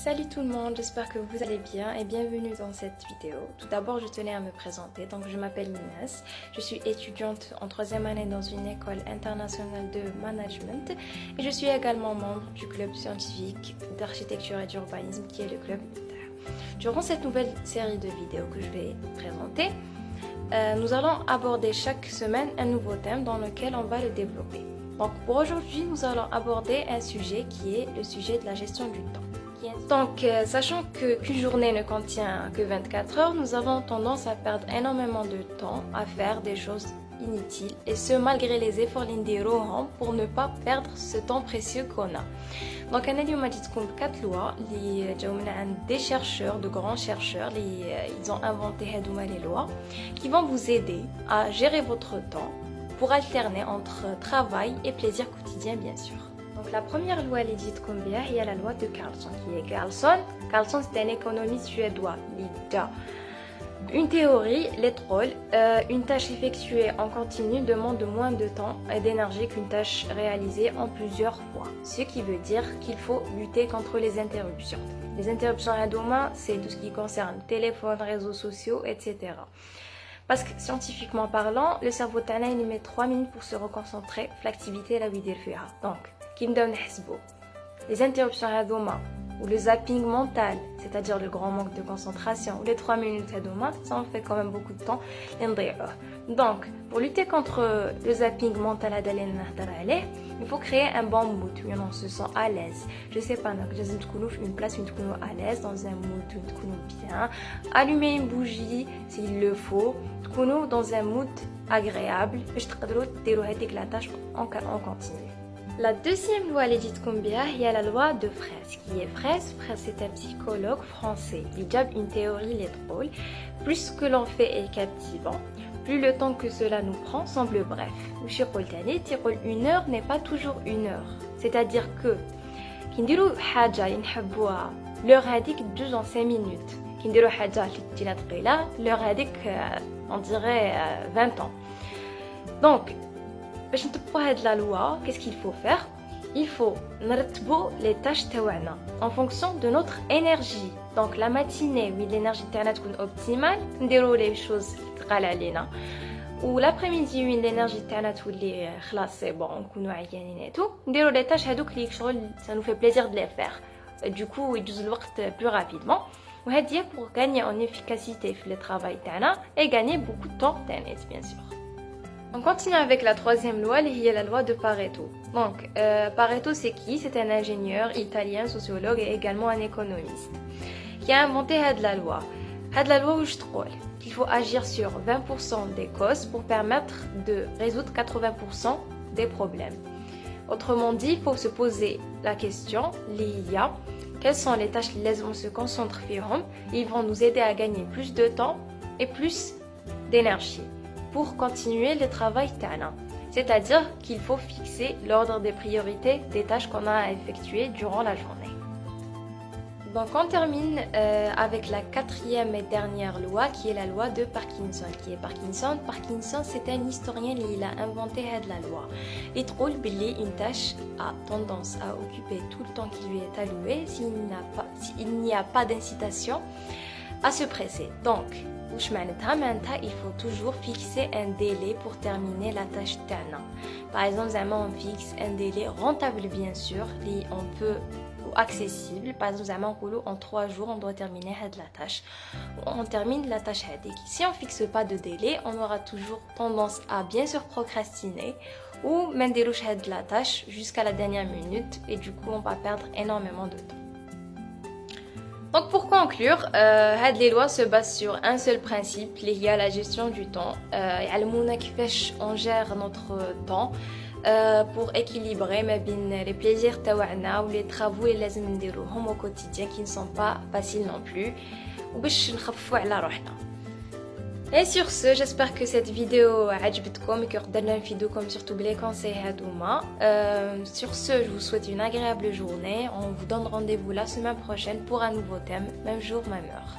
Salut tout le monde, j'espère que vous allez bien et bienvenue dans cette vidéo. Tout d'abord, je tenais à me présenter. Donc, je m'appelle Inès, je suis étudiante en 3e année dans une école internationale de management et je suis également membre du club scientifique d'architecture et d'urbanisme qui est le club ITER. Durant cette nouvelle série de vidéos que je vais présenter, nous allons aborder chaque semaine un nouveau thème dans lequel on va le développer. Donc, pour aujourd'hui, nous allons aborder un sujet qui est le sujet de la gestion du temps. Donc, sachant qu'une journée ne contient que 24 heures, nous avons tendance à perdre énormément de temps à faire des choses inutiles, et ce malgré les efforts l'indirohom pour ne pas perdre ce temps précieux qu'on a. Donc, on a dit 4 lois, des chercheurs, de grands chercheurs, ils ont inventé les lois qui vont vous aider à gérer votre temps pour alterner entre travail et plaisir quotidien, bien sûr. Donc la première loi elle dit combien il y a la loi de Carlson qui est Carlson c'est un économiste suédois. Une théorie, les trolls, une tâche effectuée en continu demande moins de temps et d'énergie qu'une tâche réalisée en plusieurs fois. Ce qui veut dire qu'il faut lutter contre les interruptions. Les interruptions à demain, c'est tout ce qui concerne téléphone, réseaux sociaux, etc. Parce que scientifiquement parlant, le cerveau tana il met 3 minutes pour se reconcentrer l'activité la vidéo. Donc, qui me donne les interruptions à demain ou le zapping mental, c'est-à-dire le grand manque de concentration, ou les 3 minutes à demain, ça en fait quand même beaucoup de temps. Donc, pour lutter contre le zapping mental, il faut créer un bon mood où on se sent à l'aise. Je sais pas, une place où on est à l'aise, dans un mood où on est bien. Allumer une bougie s'il le faut, dans un mood agréable, et je te la tâche en continu. La deuxième loi, elle dit combien il y a la loi de Fraisse. Qui est Fraisse? Fraisse, c'est un psychologue français. Il a une théorie, les drôles. Plus ce que l'on fait est captivant, plus le temps que cela nous prend semble bref. Une heure n'est pas toujours une heure. C'est-à-dire que, l'heure indique 2 en 5 minutes. L'heure indique, on dirait 20 ans. Donc, pour être la loi, qu'est-ce qu'il faut faire? Il faut les tâches en fonction de notre énergie. Donc la matinée, oui, l'énergie est optimale, on les choses ou l'après-midi, oui, l'énergie est c'est bon, et tout. On les tâches ça nous fait plaisir de les faire. Du coup, ils usent le temps plus rapidement. Pour gagner en efficacité dans le travail et gagner beaucoup de temps, bien sûr. On continue avec la troisième loi, qui est la loi de Pareto. Donc, Pareto, c'est qui? C'est un ingénieur italien, sociologue et également un économiste qui a inventé la loi. La loi où je trouve qu'il faut agir sur 20% des causes pour permettre de résoudre 80% des problèmes. Autrement dit, il faut se poser la question, quelles sont les tâches qui vont se concentrer sur? Ils vont nous aider à gagner plus de temps et plus d'énergie pour continuer le travail tana. C'est-à-dire qu'il faut fixer l'ordre des priorités des tâches qu'on a à effectuer durant la journée. Donc on termine avec la quatrième et dernière loi qui est la loi de Parkinson. Qui est Parkinson? Parkinson, c'est un historien qui a inventé la loi. Il trouve une tâche a tendance à occuper tout le temps qui lui est alloué s'il n'y a pas d'incitation à se presser. Donc, il faut toujours fixer un délai pour terminer la tâche tana. Par exemple, on fixe un délai rentable bien sûr, on peut ou accessible. Par exemple, en 3 jours, on doit terminer la tâche. On termine la tâche. Si on fixe pas de délai, on aura toujours tendance à bien sûr procrastiner ou même déroucher la tâche jusqu'à la dernière minute et du coup, on va perdre énormément de temps. Donc pour conclure, les lois se basent sur un seul principe, lié à la gestion du temps. On gère notre temps pour équilibrer les plaisirs ou les travaux au quotidien qui ne sont pas faciles non plus. Et sur ce, j'espère que cette vidéo a عجبتكم et que قدرنا نفيدوكم surtout les conseils هذوما. Sur ce, je vous souhaite une agréable journée. On vous donne rendez-vous la semaine prochaine pour un nouveau thème, même jour, même heure.